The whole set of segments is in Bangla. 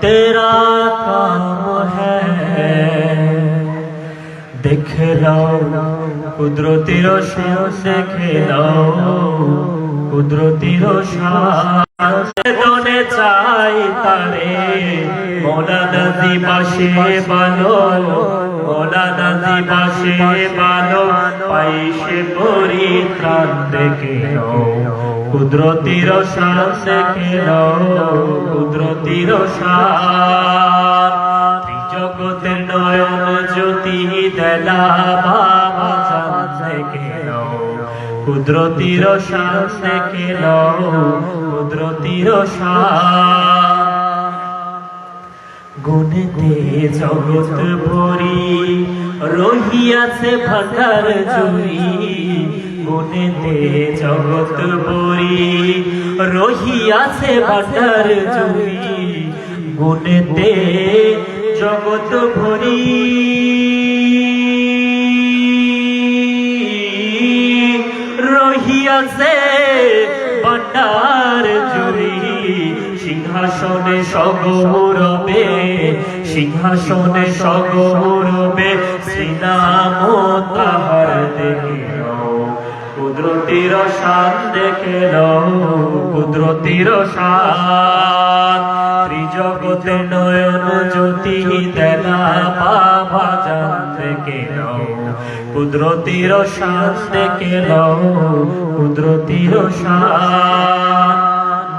तेरा काम है देख लो कुदरती रोशन देख लो कुदरती रोशन दोने चाই তারে মৌলানা দিবসে বলো মৌলানা দিবসে বলো পাইছে পরিত্রাণ দেখে কুদরতি রোশন দেখে কুদরতি রোশন ত্রিজগতের নয়ন জ্যোতি দেলা বাবা জান দেখে কুদরতি রোশন দেখে কুদরতি রোশন গুণতে জগৎ ভরি রহিয়াছে ভাটার জুড়ি গুণতে জগৎ ভরি রহিয়াছে ভাটার জুড়ি গুণতে জগৎ ভরি রহিয়াছে ভাটার জুড়ি সিংহাসনে সগৌরবে সিংহাসনে সগৌরবে শ্রীনাম তাহার দেখে কুদরতি রোশন দেখে কুদরতি রোশন ত্রিজগতে নয়ন জ্যোতি দেলা বাবা জান দেখে কুদরতি রোশন দেখে কুদরতি রোশন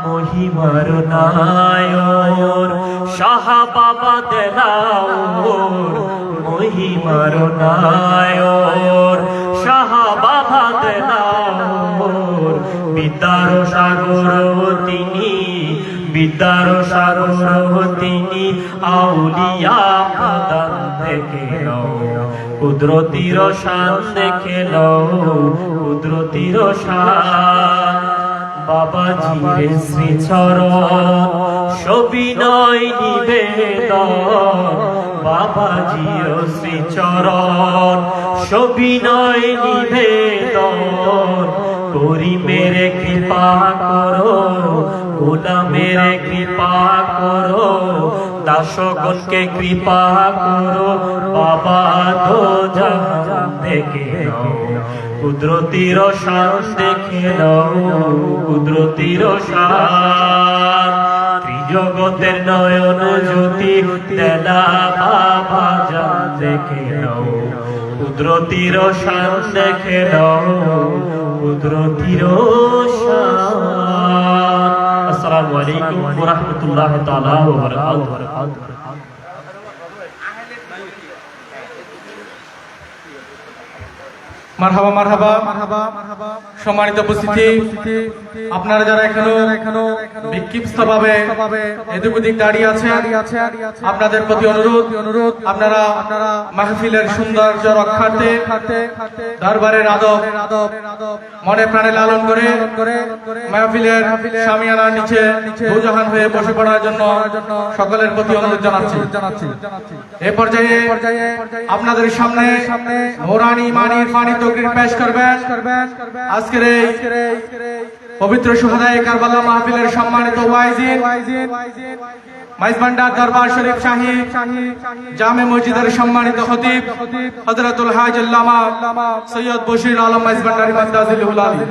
মহিমার নায়র শাহ বাবা দেলাওর মহিমার নায়র শাহ বাবা দেলাওর বিদ্যার সাগর তিনি বিদ্যার সাগর তিনি আউলিয়া প্রদান দেখে কুদরতি রোশন দেখে কুদরতি রোশন বাবাজির শ্রীচরণ সবিনয় নিবেদন বাবাজির শ্রীচরণ সবিনয় নিবেদন করি মেরে কৃপা করো গোলামের কৃপা করো দাসগণকে কৃপা করো বাবা দো জাহান দেখে কুদরতি রোশন দেখে কুদরতি রোশন ত্রিজগতের নয়ন জ্যোতি দেলা বাবা জান দেখে কুদরতি রোশন দেখে কুদরতি রোশন আসসালামু আলাইকুম ওয়া রাহমাতুল্লাহি তাআলা ওয়া বারাকাতুহু মারহাবা মারহাবা সম্মানিত উপস্থিতি আপনারা যারা এখনো বিক্ষিপ্তভাবে এদিক ওদিক দাঁড়িয়ে আছেন আপনাদের প্রতি অনুরোধ আপনারা মাহফিলের সৌন্দর্য রক্ষার্থে দরবারের আদব মনে প্রাণে লালন করে মাহফিলের শামিয়ানার নিচে দুজাহান হয়ে বসে পড়ার জন্য সকলের প্রতি অনুরোধ জানাচ্ছি এই পর্যায়ে আপনাদের সামনে নুরানি মানির ফানি তকরির পেশ করবেন আজকের এই পবিত্র শুহাদায়ে কারবালা মাহফিলের সম্মানিত ওয়াইজিন মাইজবান্ডার দরবার শরীফ শাহী জামে মসজিদের সম্মানিত খতিব হযরতুল হাজ আল্লামা সৈয়দ বশির আলম মাইজবান্ডারি মাদ্দাজিলুল আলী।